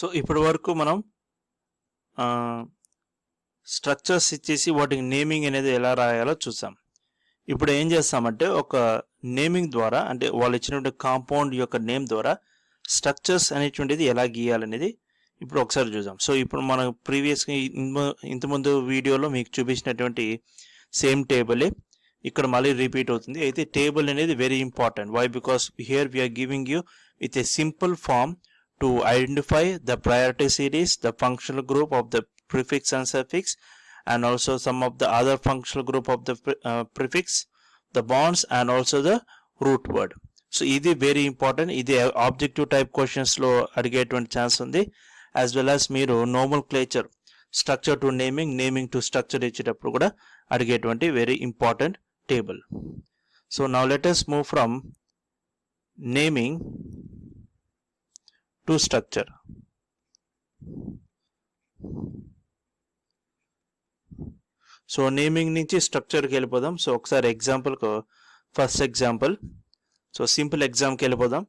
So ఇప్పటి వరకు మనం స్ట్రక్చర్స్ ఇచ్చేసి వాటికి నేమింగ్ అనేది ఎలా రాయాలో చూసాం. ఇప్పుడు ఏం చేస్తామంటే ఒక నేమింగ్ ద్వారా, అంటే వాళ్ళు ఇచ్చినటువంటి కాంపౌండ్ యొక్క నేమ్ ద్వారా స్ట్రక్చర్స్ అనేటువంటిది ఎలా గీయాలనేది ఇప్పుడు ఒకసారి చూద్దాం. సో ఇప్పుడు మనం ప్రీవియస్గా ఇంతకుముందు వీడియోలో మీకు చూపించినటువంటి సేమ్ టేబులే ఇక్కడ మళ్ళీ రిపీట్ అవుతుంది. అయితే టేబుల్ అనేది very important. Why? Because here we're giving you with a simple form to identify the priority series, the functional group of the prefix and suffix, and also some of the other functional group of the prefix, the bonds, and also the root word. So ఇది very important. ఇది objective type questions లో అడిగేటువంటి chance ఉంది. as well as మీరు nomenclature, structure to naming, naming to structure ఇచ్చేటప్పుడు కూడా అడిగేటువంటి very important table. So now let us move from naming to structure. So naming నుంచి స్ట్రక్చర్కి వెళ్ళిపోదాం. సో ఒకసారి ఎగ్జాంపుల్కు ఫస్ట్ ఎగ్జాంపుల్, సో సింపుల్ ఎగ్జామ్కి వెళ్ళిపోదాం.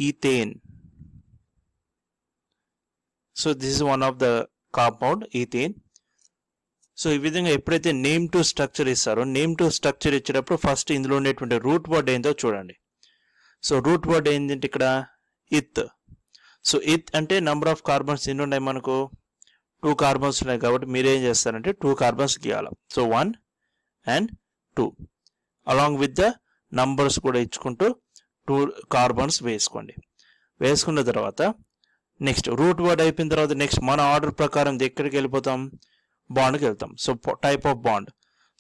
Ethane. So this is one of the compound ethane. So ఈ విధంగా ఎప్పుడైతే నేమ్ టు స్ట్రక్చర్ ఇస్తారో, name to structure ఇచ్చేటప్పుడు ఫస్ట్ ఇందులో ఉండేటువంటి రూట్ వర్డ్ ఏందో చూడండి. సో రూట్ వర్డ్ ఏంటంటే ఇక్కడ ఇత్. సో ఇత్ అంటే నంబర్ ఆఫ్ కార్బన్స్ ఎన్ని ఉన్నాయి మనకు? 2 కార్బన్స్ ఉన్నాయి కాబట్టి మీరు ఏం చేస్తారంటే 2 కార్బన్స్ గీయాలి. So 1 and 2 along with the numbers కూడా ఇచ్చుకుంటూ 2 కార్బన్స్ వేసుకోండి. వేసుకున్న తర్వాత నెక్స్ట్ రూట్ వర్డ్ అయిపోయిన తర్వాత నెక్స్ట్ మన ఆర్డర్ ప్రకారం ఎక్కడికి వెళ్ళిపోతాం? బాండ్కి వెళ్తాం. So type of bond.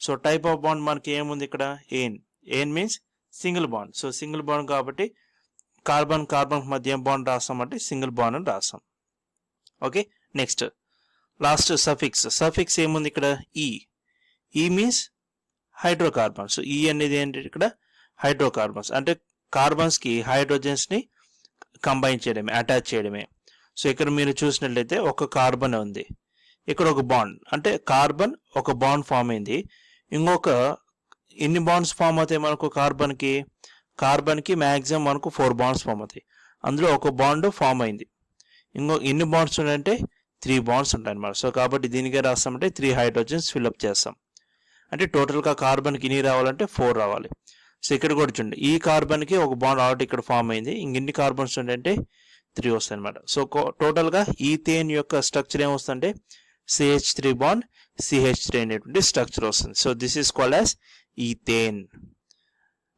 So type of bond మనకి ఏముంది ఇక్కడ? Ane. Ane means single bond. So single bond కాబట్టి కార్బన్ కార్బన్ మధ్య ఏం బాండ్ రాస్తామంటే సింగిల్ బాండ్ అని రాస్తాం. Okay, next last suffix. Suffix ఏముంది ఇక్కడ? ఈ. ఈ మీన్స్ హైడ్రోకార్బన్స్. సో ఈ అనేది ఏంటి ఇక్కడ? హైడ్రోకార్బన్స్ అంటే కార్బన్స్కి హైడ్రోజన్స్ని కంబైన్ చేయడమే, అటాచ్ చేయడమే. సో ఇక్కడ మీరు చూసినట్లయితే ఒక కార్బన్ ఉంది, ఇక్కడ ఒక బాండ్ అంటే కార్బన్ ఒక బాండ్ ఫామ్ అయింది. ఇంకొక ఎన్ని బాండ్స్ ఫామ్ అవుతాయి మనకు? కార్బన్కి మ్యాక్సిమం మనకు 4 బాండ్స్ ఫామ్ అవుతాయి. అందులో ఒక బాండ్ ఫామ్ అయింది. ఎన్ని బాండ్స్ ఉన్నాయంటే 3 బాండ్స్ ఉంటాయి అన్నమాట. సో కాబట్టి దీనికే రాస్తామంటే 3 హైడ్రోజన్స్ ఫిల్అప్ చేస్తాం. అంటే టోటల్గా కార్బన్కి ఇన్ని రావాలంటే 4 రావాలి. సో ఇక్కడ కూడా చూడండి, ఈ కార్బన్కి ఒక బాండ్ ఆల్రెడీ ఇక్కడ ఫామ్ అయింది. ఇంకెన్ని కార్బన్స్ ఉంటాయంటే 3 వస్తాయి అనమాట. సో టోటల్గా ఈథేన్ యొక్క స్ట్రక్చర్ ఏమొస్తుందంటే CH3 బాండ్ CH3 అనేటువంటి స్ట్రక్చర్ వస్తుంది. So this is called as ethane.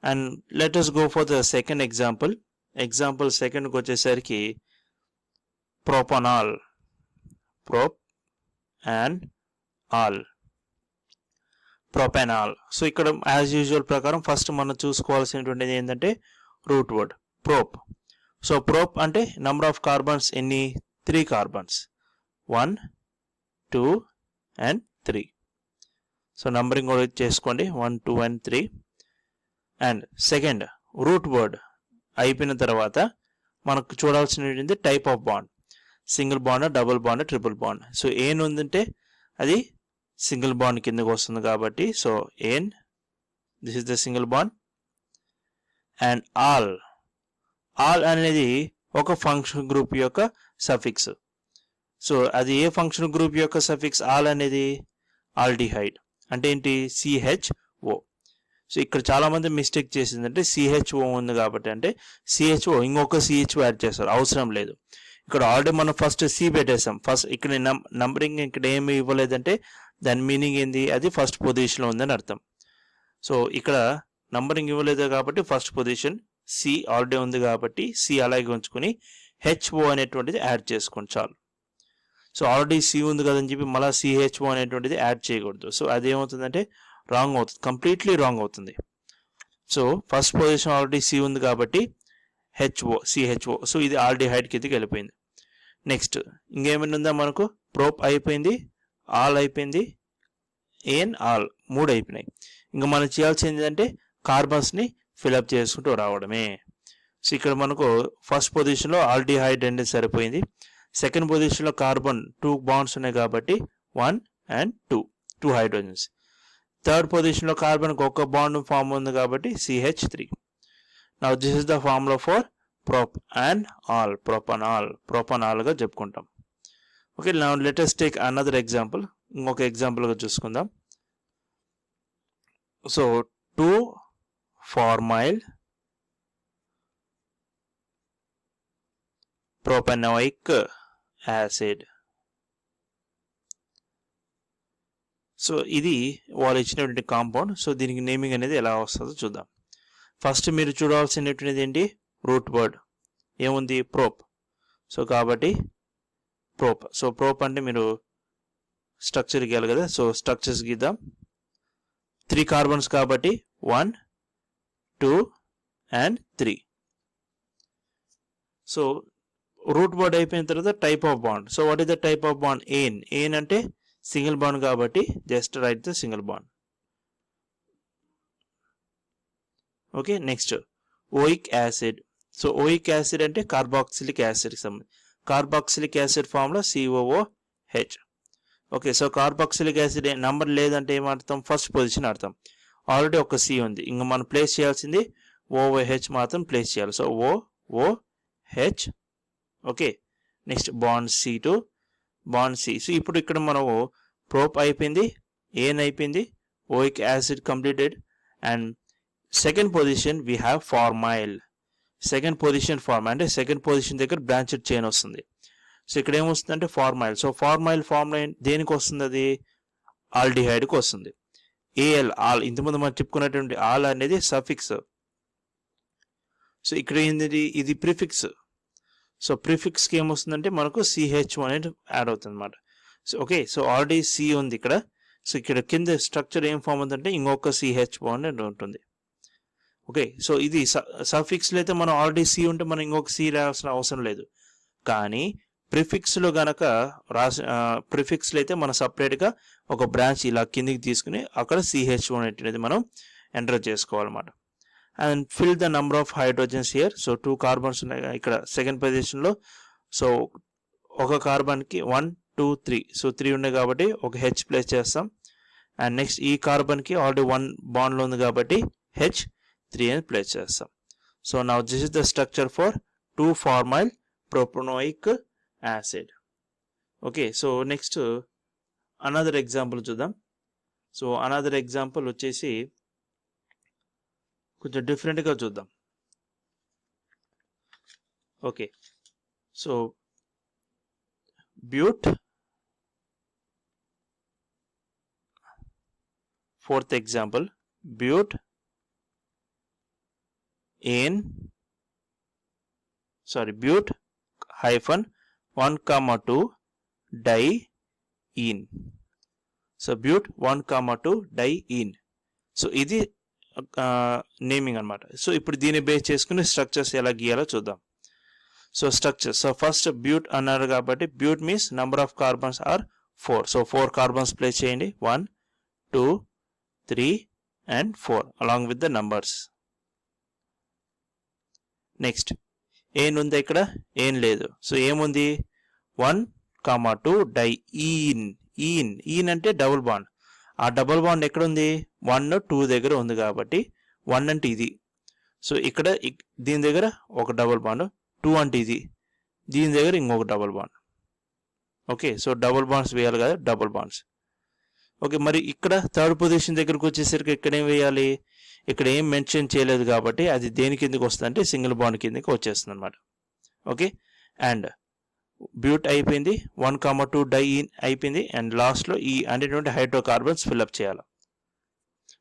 And let us go for the second example. Example second కి వచ్చేసరికి propanol. Prop and all. Propanol. So ఇక్కడ యాజ్ యూజువల్ ప్రకారం first మనం చూసుకోవాల్సినటువంటిది ఏంటంటే root word prop. So prop అంటే number of carbons ఎన్ని? 3 carbons. 1, 2 and 3. So numbering కూడా చేసుకోండి 1, 2 and 3. And second root word అయిపోయిన తర్వాత మనకు చూడాల్సినటువంటి type of bond. Single bond, double bond, triple bond. So ane ఉందంటే అది సింగిల్ బాండ్ కిందకు వస్తుంది కాబట్టి so ane, this is the single bond. And al. Al అనేది ఒక ఫంక్షన్ గ్రూప్ యొక్క సఫిక్స్. సో అది ఏ ఫంక్షన్ గ్రూప్ యొక్క సఫిక్స్? ఆల్ అనేది ఆల్డిహైడ్. అంటే ఏంటి? CHO. సో ఇక్కడ చాలామంది మిస్టేక్ చేసిందంటే CHO ఉంది కాబట్టి అంటే CHO ఇంకొక CHO యాడ్ చేస్తారు, అవసరం లేదు. ఇక్కడ ఆల్రెడీ మనం ఫస్ట్ C పెట్టేసాం. ఫస్ట్ ఇక్కడ నంబరింగ్ ఇక్కడ ఏమి ఇవ్వలేదంటే దాని మీనింగ్ ఏంది? అది ఫస్ట్ పొజిషన్లో ఉందని అర్థం. సో ఇక్కడ నంబరింగ్ ఇవ్వలేదు కాబట్టి ఫస్ట్ పొజిషన్ C ఆల్రెడీ ఉంది కాబట్టి C అలాగే ఉంచుకొని HO అనేటువంటిది యాడ్ చేసుకోండి చాలు. సో ఆల్రెడీ C ఉంది కదని చెప్పి మళ్ళీ CHO అనేటువంటిది యాడ్ చేయకూడదు. సో అదేమవుతుందంటే రాంగ్ అవుతుంది, కంప్లీట్లీ రాంగ్ అవుతుంది. So first position already C ఉంది కాబట్టి CHO. సో ఇది ఆల్డిహైడ్ కిందకి వెళ్ళిపోయింది. నెక్స్ట్ ఇంకేమైనా ఉందా మనకు? ప్రోప్ అయిపోయింది, ఆల్ అయిపోయింది, ఏన్, ఆల్ 3 అయిపోయినాయి. ఇంకా మనం చేయాల్సింది ఏంటంటే కార్బన్స్ని ఫిల్అప్ చేసుకుంటూ రావడమే. సో ఇక్కడ మనకు ఫస్ట్ పొజిషన్లో ఆల్డిహైడ్ అనేది సరిపోయింది. సెకండ్ పొజిషన్లో కార్బన్ 2 బాండ్స్ ఉన్నాయి కాబట్టి 1 and 2 హైడ్రోజన్స్. థర్డ్ పొజిషన్లో కార్బన్కి ఒక బాండ్ ఫామ్ ఉంది కాబట్టి CH3. Now this is the formula for ప్రోపనాల్గా చెప్పుకుంటాం. Okay, now let us take another example. ఇంకొక ఎగ్జాంపుల్గా చూసుకుందాం. So 2-formyl propanoic acid. So ఇది వాళ్ళు ఇచ్చినటువంటి కాంపౌండ్. సో దీనికి నేమింగ్ అనేది ఎలా వస్తుందో చూద్దాం. ఫస్ట్ మీరు చూడాల్సినటువంటిది ఏంటి? రూట్ వర్డ్ ఏముంది? ప్రోప్. సో కాబట్టి ప్రోప్. సో ప్రోప్ అంటే మీరు స్ట్రక్చర్ గీయాలి కదా. సో స్ట్రక్చర్స్ గీద్దాం. 3 కార్బన్స్ కాబట్టి 1, 2 and 3. సో రూట్ వర్డ్ అయిపోయిన తర్వాత type of bond. So what is the type of bond? Ane అంటే సింగిల్ బాండ్ కాబట్టి just write the single bond. Okay, next oic acid. So oic acid అంటే carboxylic acid. Carboxylic acid formula COOH. Okay, so carboxylic acid number లేదంటే ఏమర్థం? First position అర్థం. Already ఒక C ఉంది, ఇంకా మనం ప్లేస్ చేయాల్సింది OOH మాత్రం ప్లేస్ చేయాలి. So OOH. Okay, next bond C to bond C. So ఇప్పుడు ఇక్కడ మనము ప్రోప్ అయిపోయింది, ఏన్ అయిపోయింది, oic acid completed, and second position we have formyl. Second position అంటే సెకండ్ పొజిషన్ దగ్గర బ్రాంచెడ్ చైన్ వస్తుంది. సో ఇక్కడ ఏమొస్తుందంటే ఫార్మైల్. సో ఫార్మైల్ ఫార్ములా దేనికి వస్తుంది? అది ఆల్డిహైడ్కి వస్తుంది. ఆల్ ఇంతకుముందు మనం చెప్పుకున్నటువంటి ఆల్ అనేది సఫిక్స్. సో ఇక్కడ ఏంటి? ఇది ప్రిఫిక్స్. సో ప్రిఫిక్స్కి ఏమొస్తుందంటే మనకు CH1 అనేది యాడ్ అవుతుంది అనమాట. So okay, so already C ఉంది ఇక్కడ. సో ఇక్కడ కింద స్ట్రక్చర్ ఏం ఫామ్ అవుతుందంటే ఇంకొక CH బాండ్ అనేది ఉంటుంది. ఓకే, సో ఇది సఫిక్స్లో అయితే మనం ఆల్రెడీ C ఉంటే మనం ఇంకొక C రావాల్సిన అవసరం లేదు. కానీ ప్రిఫిక్స్లో గనక ప్రిఫిక్స్లో అయితే మనం సపరేట్గా ఒక బ్రాంచ్ ఇలా కిందికి తీసుకుని అక్కడ CH1 అనేది మనం ఎంటర్ చేసుకోవాలన్నమాట. And fill the number of hydrogens here. So 2 carbons ఉన్నాయి ఇక్కడ సెకండ్ పొజిషన్లో. సో ఒక కార్బన్కి 1, 2, 3. సో 3 ఉన్నాయి కాబట్టి ఒక H ప్లేస్ చేస్తాం. అండ్ నెక్స్ట్ ఈ కార్బన్కి ఆల్రెడీ 1 బాండ్లో ఉంది కాబట్టి H3 అని ప్లేస్ చేస్తాం. So now this is the structure for 2-formyl propanoic acid. Okay, so next another example చూద్దాం. సో అనదర్ ఎగ్జాంపుల్ వచ్చేసి కొంచెం డిఫరెంట్గా చూద్దాం. Okay, so but. Fourth example but but -1,2 diene. So but 1,2 diene. So ఇది naming అనమాట. So ఇప్పుడు దీన్ని base చేసుకుని స్ట్రక్చర్స్ ఎలా గీయాలో చూద్దాం. So structure. So first but అన్నారు కాబట్టి but means number of carbons are 4. So 4 carbons place చేయండి. 1, 2, 3 and 4 along with the numbers. Next ane ఉంది ఇక్కడ? ఏం లేదు. సో ఏముంది? 1,2 డైఈన్. ఈన్ అంటే డబుల్ బాండ్. ఆ డబుల్ బాండ్ ఎక్కడ ఉంది? 1, 2 దగ్గర ఉంది కాబట్టి 1 అంటే ఇది. సో ఇక్కడ దీని దగ్గర ఒక డబుల్ బాండ్, 2 అంటే ఇది, దీని దగ్గర ఇంకొక double bond. Okay, so double bonds వేయాలి కదా, డబుల్ బాండ్స్. ఓకే, మరి ఇక్కడ థర్డ్ పొజిషన్ దగ్గరకు వచ్చేసరికి ఇక్కడ ఏం వేయాలి? ఇక్కడ ఏం మెన్షన్ చేయలేదు కాబట్టి అది దేని కిందకి వస్తుంది అంటే సింగిల్ బాండ్ కిందకి వచ్చేస్తుంది అనమాట. ఓకే, అండ్ బ్యూట్ అయిపోయింది, 1,2 డైఈన్ అయిపోయింది, అండ్ లాస్ట్లో ఈ అనేటువంటి హైడ్రోకార్బన్స్ ఫిల్అప్ చేయాలి.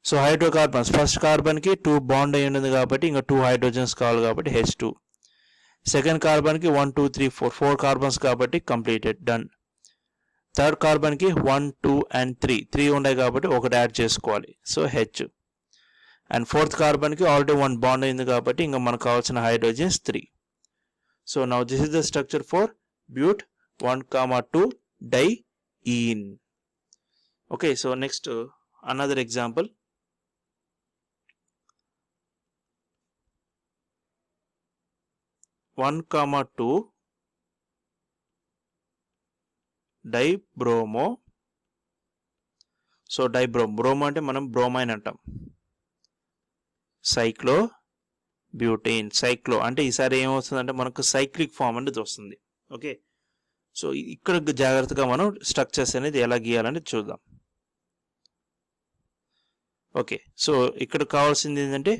సో హైడ్రోకార్బన్స్ ఫస్ట్ కార్బన్కి 2 బాండ్ అయి ఉంటుంది కాబట్టి ఇంకా 2 హైడ్రోజన్స్ కావాలి కాబట్టి H2. సెకండ్ కార్బన్కి 1, 2, 3, 4 కార్బన్స్ కాబట్టి కంప్లీటెడ్, డన్. థర్డ్ కార్బన్కి 1, 2 and 3 ఉన్నాయి కాబట్టి ఒకటి యాడ్ చేసుకోవాలి. So H. అండ్ ఫోర్త్ కార్బన్కి ఆల్రెడీ 1 బాండ్ అయింది కాబట్టి ఇంకా మనకు కావాల్సిన hydrogens 3. So now this is the structure for but 1,2 diene. Okay, so next another example. (1,2) dibromo. So bromo అంటే మనం బ్రోమైన్ అంటాం. సైక్లో బ్యూటేన్. సైక్లో అంటే ఈసారి ఏమవుతుందంటే మనకు సైక్లిక్ ఫామ్ అనేది వస్తుంది. ఓకే, సో ఇక్కడ జాగ్రత్తగా మనం స్ట్రక్చర్స్ అనేది ఎలా గీయాలని చూద్దాం. ఓకే, సో ఇక్కడ కావాల్సింది ఏంటంటే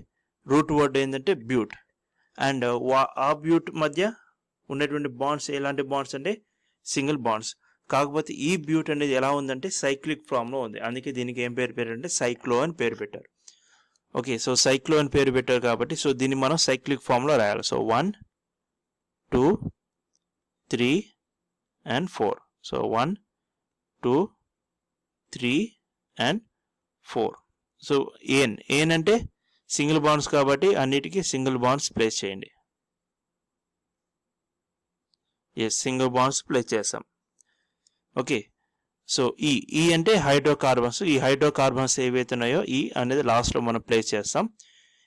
రూట్ వర్డ్ ఏంటంటే బ్యూట్, అండ్ ఆ బ్యూట్ మధ్య ఉన్నటువంటి బాండ్స్ ఎలాంటి బాండ్స్ అంటే సింగిల్ బాండ్స్. కాకపోతే ఈ బ్యూట్ అనేది ఎలా ఉందంటే సైక్లిక్ ఫామ్లో ఉంది, అందుకే దీనికి ఏం పేరు అంటే సైక్లో అని పేరు పెట్టారు. ఓకే, సో సైక్లో అని పేరు పెట్టారు కాబట్టి సో దీన్ని మనం సైక్లిక్ ఫామ్లో రాయాలి. So 1 2 3 and 4. So 1 2 3 and 4. So ane అంటే సింగిల్ బాండ్స్ కాబట్టి అన్నిటికీ సింగిల్ బాండ్స్ ప్లేస్ చేయండి. ఎస్, సింగిల్ బాండ్స్ ప్లేస్ చేస్తాం. ఓకే, సో ఈ అంటే హైడ్రోకార్బన్స్. ఈ హైడ్రోకార్బన్స్ ఏవైతే ఉన్నాయో ఈ అనేది లాస్ట్లో మనం ప్లేస్ చేస్తాం.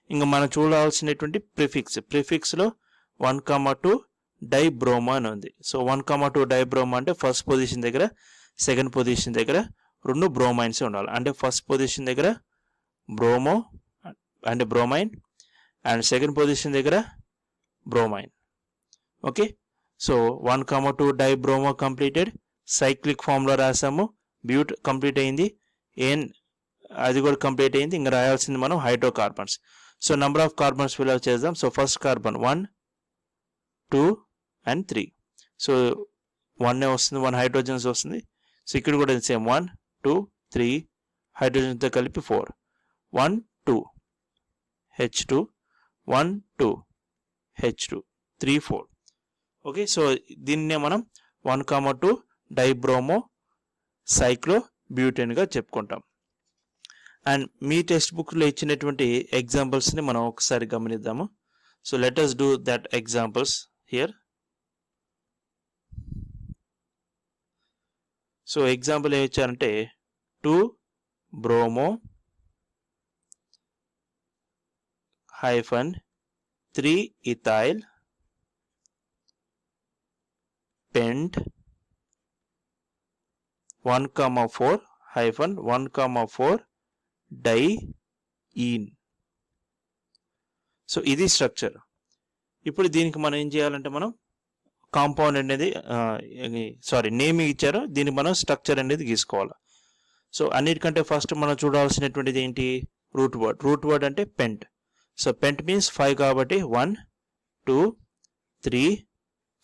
ఇంకా మనం చూడాల్సినటువంటి ప్రిఫిక్స్లో 1,2 డైబ్రోమో అని ఉంది. సో 1,2 డైబ్రోమో అంటే ఫస్ట్ పొజిషన్ దగ్గర సెకండ్ పొజిషన్ దగ్గర 2 బ్రోమైన్స్ ఉండాలి. అంటే ఫస్ట్ పొజిషన్ దగ్గర బ్రోమో అంటే బ్రోమైన్, అండ్ సెకండ్ పొజిషన్ దగ్గర bromine. Okay, so 1,2 dibromo completed. Cyclic ఫామ్లో రాసాము. బ్యూట్ కంప్లీట్ అయింది. అది కూడా కంప్లీట్ అయింది. ఇంకా రాయాల్సింది మనం hydrocarbons. So number of carbons fill up చేద్దాం. So first carbon 1 2 and 3. So 1 వస్తుంది, 1 హైడ్రోజన్స్ వస్తుంది. సో ఇక్కడ కూడా సేమ్ 1 2 3 హైడ్రోజన్తో కలిపి 4. 1 2 H2 1 2 H2 3 4. ఓకే, సో దీన్నే మనం 1,2 డైబ్రోమో సైక్లో బ్యూటేన్గా చెప్పుకుంటాం. అండ్ మీ టెక్స్ట్ బుక్లో ఇచ్చినటువంటి ఎగ్జాంపుల్స్ని మనం ఒకసారి గమనిద్దాము. So let us do that examples here. So example ఏమి ఇచ్చారంటే 2 bromo - 3 ethyl pent 1,4 - 1,4 diene. So ఇది స్ట్రక్చర్. ఇప్పుడు దీనికి మనం ఏం చేయాలంటే మనం కాంపౌండ్ అనేది నేమింగ్ ఇచ్చారు, దీనికి మనం స్ట్రక్చర్ అనేది గీసుకోవాలి. సో అన్నిటికంటే ఫస్ట్ మనం చూడాల్సినటువంటిది ఏంటి? Root word. రూట్ వర్డ్ అంటే పెంట్. సో పెంట్ మీన్స్ 5 కాబట్టి 1 2 3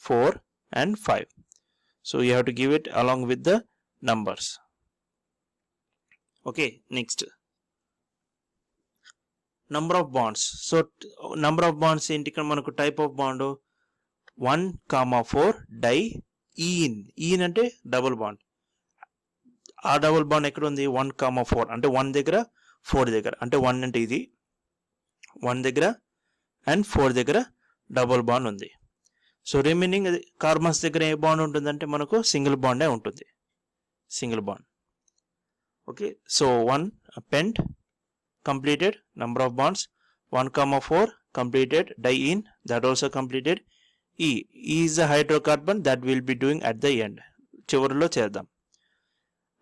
4 and 5. So you have to give it along with the numbers. Okay, next number of bonds. So number of bonds ఏంటి? ఇక్కడ మనకు టైప్ ఆఫ్ బాండ్ 1,4 డైఈన్. ఈన్ అంటే double bond. ఆ double bond ఎక్కడ ఉంది? 1,4 అంటే 1 దగ్గర 4 దగ్గర, అంటే 1 అంటే ఇది 1 దగ్గర అండ్ 4 దగ్గర డబుల్ బాండ్ ఉంది. సో రిమైనింగ్ కార్బన్స్ దగ్గర ఏ బాండ్ ఉంటుందంటే మనకు సింగిల్ బాండే ఉంటుంది, single bond. Okay, so 1 pent completed, number of bonds 1,4 completed, diene that also completed. E is a hydrocarbon that will be doing at the end, చివరిలో చేద్దాం.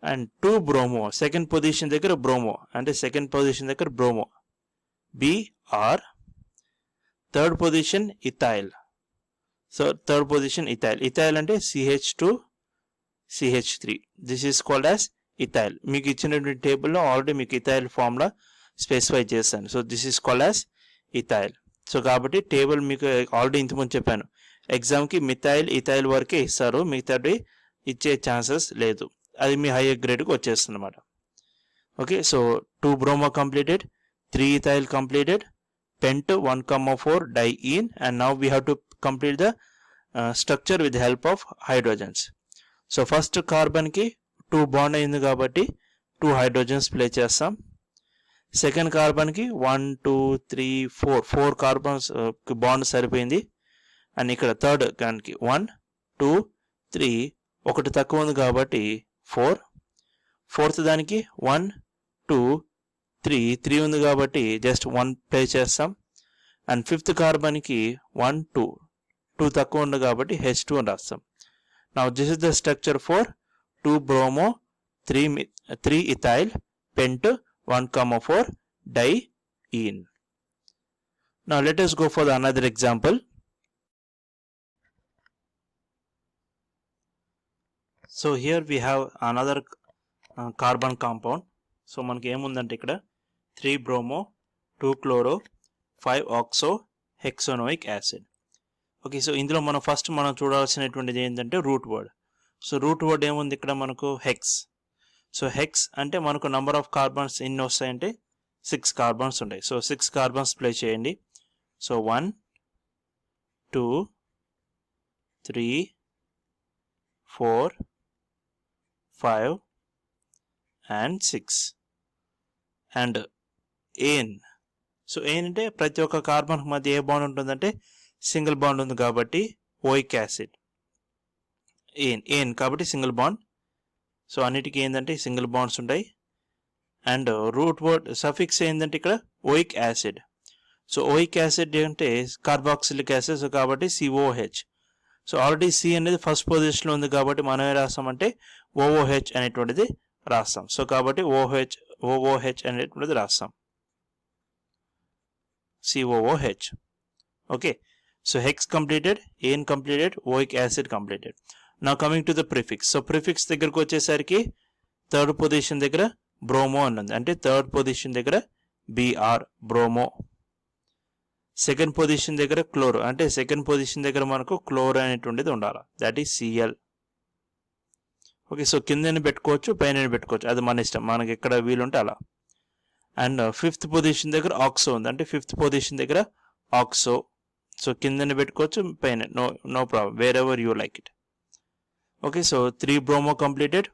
And 2 bromo second position దగ్గర bromo అంటే second position దగ్గర bromo Br. Third position ethyl. So third position ethyl. Ethyl అంటే CH2 CH3. This is called as ethyl. మీకు ఇచ్చినటువంటి టేబుల్లో already మీకు ఇథైల్ ఫార్ములా స్పెసిఫై చేశాను. So this is called as ethyl. So కాబట్టి table మీకు already ఇంతకుముందు చెప్పాను, ఎగ్జామ్కి మిథైల్ ఇథైల్ వరకే ఇస్తారు, మిగతాది ఇచ్చే ఛాన్సెస్ లేదు. అది మీ హైయర్ గ్రేడ్కి వచ్చేస్తుంది అన్నమాట. Okay, so 2 bromo completed, 3 ethyl completed, pent 1,4 diene, and now we have to complete the structure with help of hydrogens. So first కార్బన్కి 2 బాండ్ అయింది కాబట్టి 2 హైడ్రోజన్స్ ప్లే చేస్తాం. సెకండ్ కార్బన్కి 1 2 3 4 కార్బన్స్ బాండ్ సరిపోయింది. అండ్ ఇక్కడ థర్డ్ దానికి 1 2 3 ఒకటి తక్కువ ఉంది కాబట్టి 4. ఫోర్త్ దానికి 1 2 3 ఉంది కాబట్టి జస్ట్ 1 ప్లే చేస్తాం. అండ్ ఫిఫ్త్ కార్బన్కి 1 2 తక్కువ ఉంది కాబట్టి H2 అని రాస్తాం. Now this is the structure for 2 bromo 3 ethyl pent 1,4 diene. Now let us go for the another example. So here we have another carbon compound. So మనకి ఏముందంటే ఇక్కడ 3 bromo 2 chloro 5 oxo hexanoic acid. Okay, so ఇందులో మనం first చూడాల్సినటువంటిది ఏంటంటే root word. So root word ఏముంది ఇక్కడ మనకు hex. So hex అంటే మనకు నంబర్ ఆఫ్ కార్బన్స్ ఎన్ని వస్తాయంటే 6 కార్బన్స్ ఉంటాయి. సో 6 కార్బన్స్ ప్లే చేయండి. So 1 2 3 4 5 and 6 and ane. So ane అంటే ప్రతి ఒక్క కార్బన్ మధ్య ఏ బాండ్ ఉంటుందంటే సింగిల్ బాండ్ ఉంది కాబట్టి ఓయిక్ యాసిడ్. ఏన్ కాబట్టి సింగిల్ బాండ్. సో అన్నిటికీ ఏంటంటే సింగిల్ బాండ్స్ ఉంటాయి. అండ్ రూట్ వర్డ్ సఫిక్స్ ఏంటంటే ఇక్కడ oic acid. So oic acid అంటే కార్బాక్సిలిక్ యాసిడ్, సో కాబట్టి COH. సో ఆల్రెడీ సి అనేది ఫస్ట్ పొజిషన్లో ఉంది కాబట్టి మనం ఏం రాస్తామంటే OOH అనేటువంటిది రాస్తాం. సో కాబట్టి OOH అనేటువంటిది రాస్తాం, COOH. Okay, so hex completed, ane completed, oic acid completed. నా coming to the prefix. So prefix దగ్గరకు వచ్చేసరికి థర్డ్ పొజిషన్ దగ్గర బ్రోమో అన్నది, అంటే థర్డ్ పొజిషన్ దగ్గర BR బ్రోమో. సెకండ్ పొజిషన్ దగ్గర క్లోరో, అంటే సెకండ్ పొజిషన్ దగ్గర మనకు క్లోరో అనేటువంటిది ఉండాలి, that is Cl. Okay, so కిందని పెట్టుకోవచ్చు పైన పెట్టుకోవచ్చు, అది మన ఇష్టం, మనకి ఎక్కడ వీలుంటే అలా. అండ్ ఫిఫ్త్ పొజిషన్ దగ్గర ఆక్సో ఉంది, అంటే ఫిఫ్త్ పొజిషన్ దగ్గర ఆక్సో. సో కిందని పెట్టుకోవచ్చు పైన, no problem, wherever you like it. Okay, so 3 bromo completed,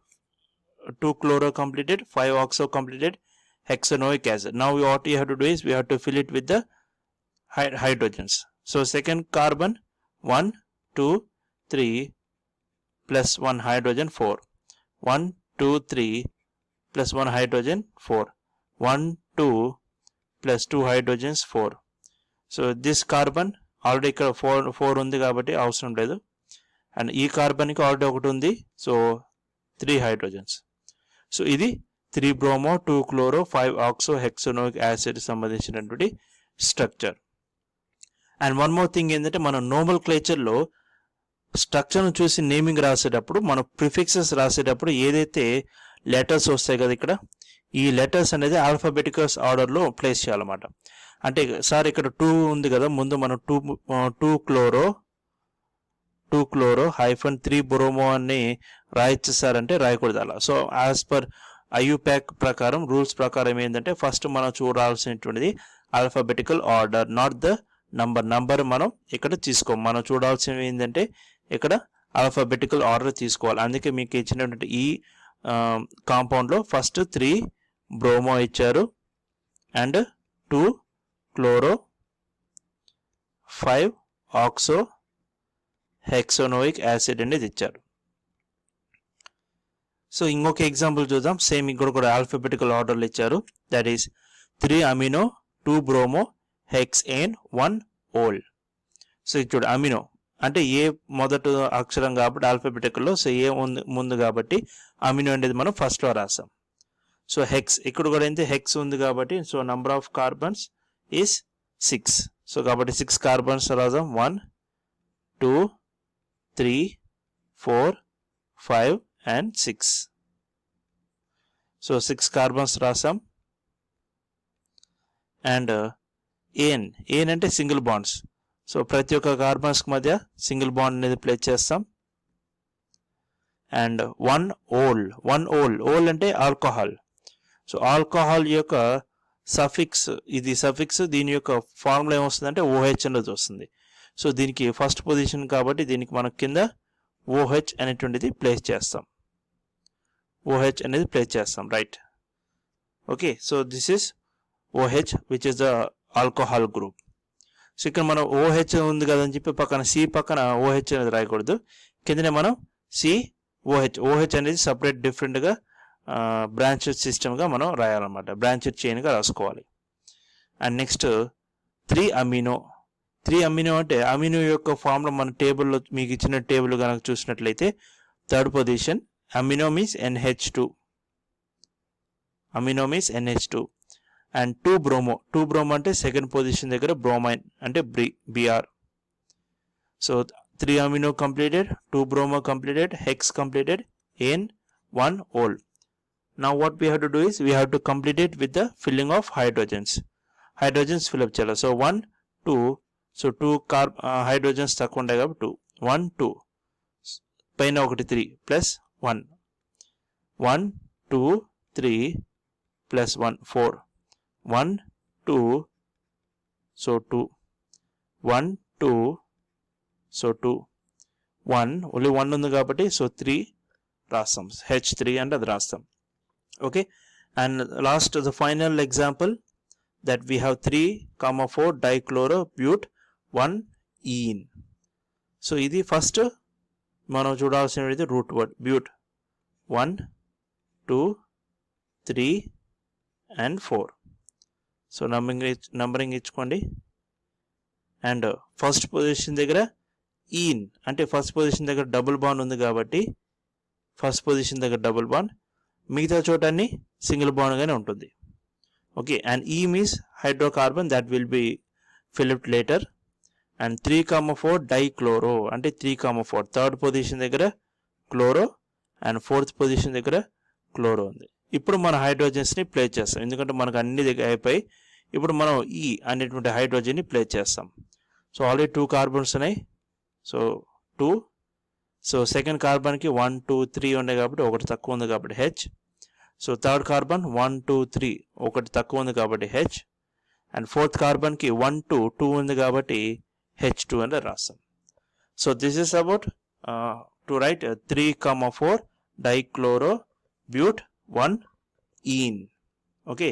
2 chloro completed, 5 oxo completed, hexanoic acid. Now what you have to do is we have to fill it with the hydrogens. So second carbon 1 2 3 plus 1 hydrogen 4, 1 2 3 plus 1 hydrogen 4, 1 2 plus 2 hydrogens 4. So this carbon already ఇక్కడ 4 ఉంది కాబట్టి అవసరం లేదు. And ఈ కార్బన్కి already ఒకటి ఉంది, so 3 hydrogens. So ఇది 3 bromo 2 chloro 5 oxo hexanoic acid సంబంధించినటువంటి structure. And one more thing ఏంటంటే మనం నోమల్ క్లేచర్లో స్ట్రక్చర్ను చూసి నేమింగ్ రాసేటప్పుడు, మనం ప్రిఫిక్సెస్ రాసేటప్పుడు ఏదైతే లెటర్స్ వస్తాయి కదా ఇక్కడ, ఈ లెటర్స్ అనేది ఆల్ఫాబెటికల్స్ ఆర్డర్లో ప్లేస్ చేయాలన్నమాట. అంటే సార్ ఇక్కడ 2 ఉంది కదా, ముందు మనం 2 chloro -3 bromo అని రాయించేసారంటే రాయకూడదు అలా. సో యాజ్ పర్ IUPAC ప్రకారం రూల్స్ ప్రకారం ఏంటంటే ఫస్ట్ మనం చూడాల్సినటువంటిది alphabetical order, not the number మనం ఇక్కడ తీసుకోం. మనం చూడాల్సినవి ఏంటంటే ఇక్కడ ఆల్ఫాబెటికల్ ఆర్డర్ తీసుకోవాలి. అందుకే మీకు ఇచ్చినటువంటి ఈ కాంపౌండ్లో ఫస్ట్ 3 bromo ఇచ్చారు, అండ్ 2 chloro 5 oxo హెక్సోనోయిక్ యాసిడ్ అనేది ఇచ్చారు. సో ఇంకొక ఎగ్జాంపుల్ చూద్దాం. సేమ్ ఇక్కడ కూడా ఆల్ఫాబెటికల్ ఆర్డర్లు ఇచ్చారు, that is 3 amino 2 bromo hexane 1 ol. So ఇది చూడు, అమినో అంటే ఏ మొదటి అక్షరం కాబట్టి ఆల్ఫాబెటికల్లో, సో ఏ ముందు కాబట్టి అమినో అనేది మనం ఫస్ట్లో రాస్తాం. సో హెక్స్ ఇక్కడ కూడా అయితే హెక్స్ ఉంది కాబట్టి, so number of carbons is 6. So కాబట్టి 6 కార్బన్స్ రాద్దాం, 1 2 3 4 5 and 6. సో 6 కార్బన్స్ రాసాం. అండ్ ఏన్ అంటే సింగిల్ బాండ్స్. సో ప్రతి ఒక్క కార్బన్స్ మధ్య సింగిల్ బాండ్ అనేది ప్లేస్ చేస్తాం. అండ్ 1 ఓల్ అంటే ఆల్కహాల్. సో ఆల్కహాల్ యొక్క సఫిక్స్, ఇది సఫిక్స్, దీని యొక్క ఫార్ములా ఏమొస్తుందంటే OH అనేది వస్తుంది. సో దీనికి ఫస్ట్ పొజిషన్ కాబట్టి దీనికి మనం కింద OH అనేటువంటిది ప్లేస్ చేస్తాం, OH అనేది ప్లేస్ చేస్తాం, right. Okay, so this is OH which is the alcohol group. So ఇక్కడ మనం OH ఉంది కదని చెప్పి పక్కన C పక్కన OH అనేది రాయకూడదు, కిందనే మనం OH అనేది సపరేట్ డిఫరెంట్గా బ్రాంచెడ్ సిస్టమ్గా మనం రాయాలన్నమాట, బ్రాంచెడ్ చైన్గా రాసుకోవాలి. అండ్ నెక్స్ట్ 3 అమినో అంటే అమినో యొక్క ఫామ్లో మన టేబుల్లో మీకు ఇచ్చిన టేబుల్ కనుక చూసినట్లయితే third position amino means NH2, and 2 bromo అంటే సెకండ్ పొజిషన్ దగ్గర బ్రోమైన్ అంటే Br. So 3 amino completed, 2 bromo completed, hex completed, in 1 ol. Now what we have to do is we have to complete it with the filling of hydrogens fill up cheyala. So 1 2, so 2 hydrogens takku untayi kabatti 2 1 2 paina okati 3 plus 1 1 2 3 plus 1 4 1 2, so 2 1 2, so 2 1 only 1 ఉంది కాబట్టి so 3 రాస్తాం H3 అంటే అది రాస్తాం. Okay, and last the final example that we have 3,4 dichlorobute 1 ene. So ఇది first మనం చూడాల్సినది root word but 1 2 3 and 4. So numbering ఇచ్చుకోండి. అండ్ ఫస్ట్ పొజిషన్ దగ్గర ఈన్ అంటే ఫస్ట్ పొజిషన్ దగ్గర డబుల్ బాండ్ ఉంది కాబట్టి ఫస్ట్ పొజిషన్ దగ్గర డబుల్ బాండ్, మిగతా చోటన్ని సింగిల్ బాండ్గానే ఉంటుంది. ఓకే, అండ్ ఈ means hydrocarbon that will be filled later. And 3,4 dichloro అంటే 3,4 థర్డ్ పొజిషన్ దగ్గర క్లోరో అండ్ ఫోర్త్ పొజిషన్ దగ్గర క్లోరో ఉంది. ఇప్పుడు మన హైడ్రోజన్స్ని ప్లేస్ చేస్తాం ఎందుకంటే మనకు అన్ని దగ్గర అయిపోయి ఇప్పుడు మనం ఈ అనేటువంటి హైడ్రోజన్ని ప్లేస్ చేస్తాం. సో ఆల్రెడీ 2 కార్బన్స్ ఉన్నాయి, సో 2. సో సెకండ్ కార్బన్కి 1 2 3 ఉన్నాయి కాబట్టి ఒకటి తక్కువ ఉంది కాబట్టి H. సో థర్డ్ కార్బన్ 1 2 3 ఒకటి తక్కువ ఉంది కాబట్టి H. అండ్ ఫోర్త్ కార్బన్కి 1 2 2 ఉంది కాబట్టి H2 అని రాస్తాం. So this is about to write 3,4 dichlorobut 1 ene. Okay,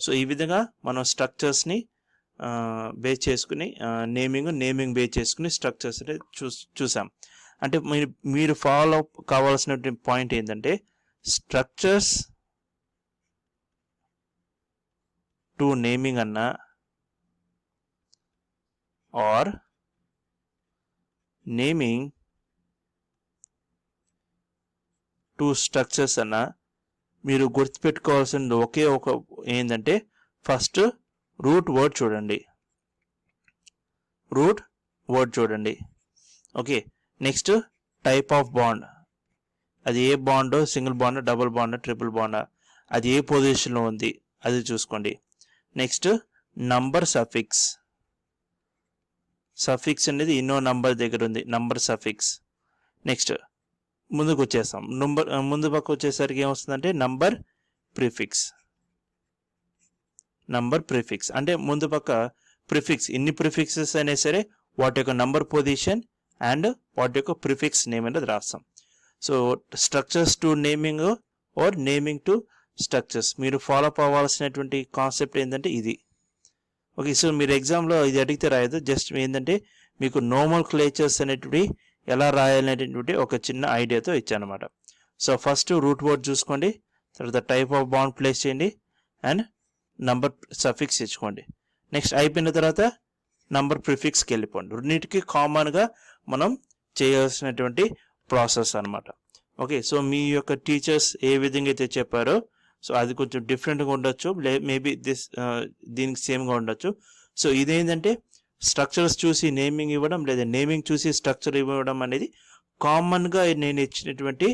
so ఈ విధంగా మనం స్ట్రక్చర్స్ని బేస్ చేసుకుని నేమింగ్ బేస్ చేసుకుని స్ట్రక్చర్స్ చూసాం. అంటే మీరు ఫాలో కావాల్సినటువంటి పాయింట్ ఏంటంటే స్ట్రక్చర్స్ టు నేమింగ్ అన్నా ఆర్ నేమింగ్ టు స్ట్రక్చర్స్ అన్నా మీరు గుర్తుపెట్టుకోవాల్సింది ఒకే ఒక ఏంటంటే ఫస్ట్ రూట్ వర్డ్ చూడండి. Okay, next type of bond, అది ఏ బాండో single bond double bond triple bond అది ఏ పొజిషన్లో ఉంది అది చూసుకోండి. నెక్స్ట్ నంబర్ సఫిక్స్ అనేది ఎన్నో నంబర్ దగ్గర ఉంది నంబర్ సఫిక్స్. నెక్స్ట్ ముందుకు వచ్చేస్తాం, ముందు పక్క వచ్చేసరికి ఏమొస్తుందంటే నంబర్ ప్రిఫిక్స్ అంటే ముందు పక్క ప్రిఫిక్స్ ఎన్ని ప్రిఫిక్సెస్ అయినా సరే వాటి యొక్క నంబర్ పొజిషన్ అండ్ వాటి యొక్క ప్రిఫిక్స్ నేమ్ అనేది రాస్తాం. So structures to naming or naming to structures మీరు ఫాలో అప్ అవ్వాల్సినటువంటి కాన్సెప్ట్ ఏంటంటే ఇది. ఓకే, సో మీరు ఎగ్జామ్లో ఇది అడిగితే రాయదు, జస్ట్ ఏంటంటే మీకు నోమోక్లేచర్స్ అనేటివి ఎలా రాయాలనేటువంటి ఒక చిన్న ఐడియాతో ఇచ్చానమాట. సో ఫస్ట్ రూట్ వర్డ్ చూసుకోండి, తర్వాత టైప్ ఆఫ్ బాండ్ ప్లేస్ చేయండి అండ్ నంబర్ సఫిక్స్ ఇచ్చుకోండి. నెక్స్ట్ అయిపోయిన తర్వాత నంబర్ ప్రిఫిక్స్కి వెళ్ళిపోండి. రెండింటికి కామన్గా మనం చేయాల్సినటువంటి ప్రాసెస్ అనమాట. ఓకే, సో మీ యొక్క టీచర్స్ ఏ విధంగా అయితే చెప్పారో సో అది కొంచెం డిఫరెంట్గా ఉండొచ్చు, మేబీ దీనికి సేమ్గా ఉండొచ్చు. సో ఇదేంటంటే స్ట్రక్చర్స్ చూసి నేమింగ్ ఇవ్వడం లేదా నేమింగ్ చూసి స్ట్రక్చర్ ఇవ్వడం అనేది కామన్గా నేను ఇచ్చినటువంటి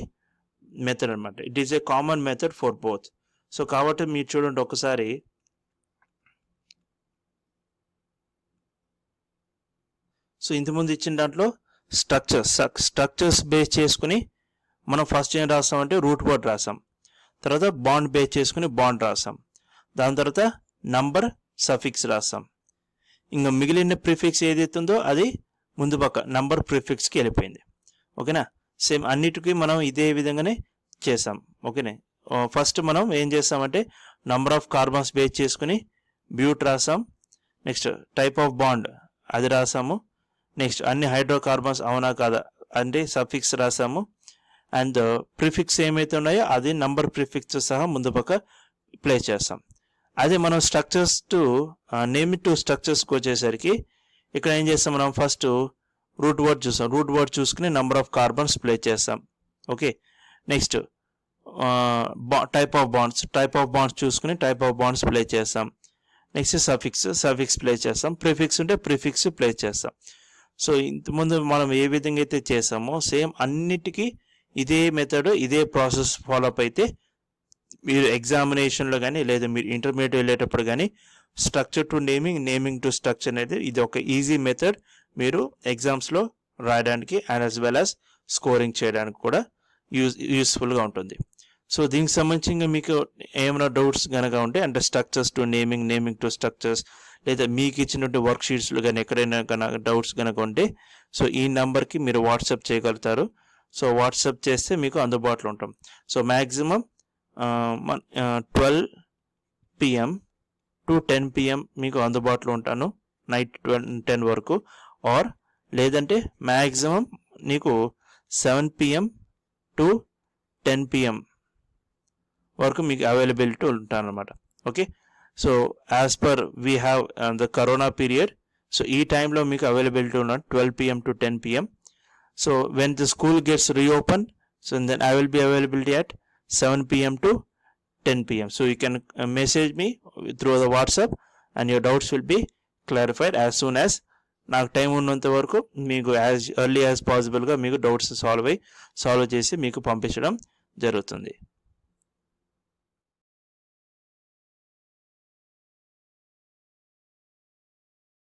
మెథడ్ అనమాట. It is a common method for both. So కాబట్టి మీరు చూడండి ఒకసారి, సో ఇంతకుముందు ఇచ్చిన దాంట్లో స్ట్రక్చర్స్ బేస్ చేసుకుని మనం ఫస్ట్ ఏం రాస్తామంటే రూట్ వర్డ్ రాసాం, తర్వాత బాండ్ బేస్ చేసుకుని బాండ్ రాసాం, దాని తర్వాత నంబర్ సఫిక్స్ రాసాం. ఇంకా మిగిలిన ప్రిఫిక్స్ ఏదైతుందో అది ముందు పక్క నంబర్ ప్రిఫిక్స్కి వెళ్ళిపోయింది. ఓకేనా, సేమ్ అన్నిటికీ మనం ఇదే విధంగానే చేసాం. ఓకేనే, ఫస్ట్ మనం ఏం చేస్తామంటే నంబర్ ఆఫ్ కార్బన్స్ బేస్ చేసుకుని బ్యూట్ రాసాం, నెక్స్ట్ టైప్ ఆఫ్ బాండ్ అది రాసాము, నెక్స్ట్ అన్ని హైడ్రోకార్బన్స్ అవునా కాదా అంటే సఫిక్స్ రాసాము, అండ్ ప్రిఫిక్స్ ఏమైతే ఉన్నాయో అది నంబర్ ప్రిఫిక్స్ సహా ముందు పక్క ప్లేస్ చేస్తాం. అదే మనం స్ట్రక్చర్స్ టు నేమ్ టు స్ట్రక్చర్స్కి వచ్చేసరికి ఇక్కడ ఏం చేస్తాం, మనం ఫస్ట్ రూట్ వర్డ్ చూస్తాం, రూట్ వర్డ్ చూసుకుని నంబర్ ఆఫ్ కార్బన్స్ ప్లేస్ చేస్తాం. Okay, next type of wands చూసుకుని టైప్ ఆఫ్ బాండ్స్ ప్లేస్ చేస్తాం. నెక్స్ట్ సఫిక్స్ ప్లేస్ చేస్తాం, ప్రిఫిక్స్ ఉంటే ప్రిఫిక్స్ ప్లేస్ చేస్తాం. సో ఇంతకుముందు మనం ఏ విధంగా అయితే చేసామో సేమ్ అన్నిటికీ ఇదే మెథడ్, ఇదే ప్రాసెస్ ఫాలో అప్ అయితే మీరు ఎగ్జామినేషన్లో కానీ లేదా మీరు ఇంటర్మీడియట్ వెళ్ళేటప్పుడు కానీ structure to naming to structure అనేది ఇది ఒక ఈజీ మెథడ్. మీరు ఎగ్జామ్స్లో రాయడానికి and as well as scoring చేయడానికి కూడా యూస్ఫుల్గా ఉంటుంది. సో దీనికి సంబంధించి మీకు ఏమైనా డౌట్స్ కనుక ఉంటే అంటే structures to naming to structures లేదా మీకు ఇచ్చినటువంటి వర్క్ షీట్స్లో కానీ ఎక్కడైనా కనుక డౌట్స్ కనుక ఉంటే సో ఈ నెంబర్కి మీరు వాట్సాప్ చేయగలుగుతారు. సో వాట్సాప్ చేస్తే మీకు అందుబాటులో ఉంటాం. So maximum 12 PM to 10 PM మీకు అందుబాటులో ఉంటాను, నైట్ 10 వరకు. ఆర్ లేదంటే మ్యాక్సిమం నీకు 7 PM to 10 PM వరకు మీకు అవైలబిలిటీ ఉంటాను అనమాట. Okay, so as per we have the corona period, so ఈ టైంలో మీకు అవైలబిలిటీ ఉన్నాను 12 PM to 10 PM. So when the school gets reopen, so then I will be availability at 7 PM to 10 PM. So you can message me through the WhatsApp and your doubts will be clarified as soon as నాకు time ఉన్నంత వరకు మీకు as early as పాసిబుల్గా మీకు doubts solve చేసి మీకు పంపించడం జరుగుతుంది.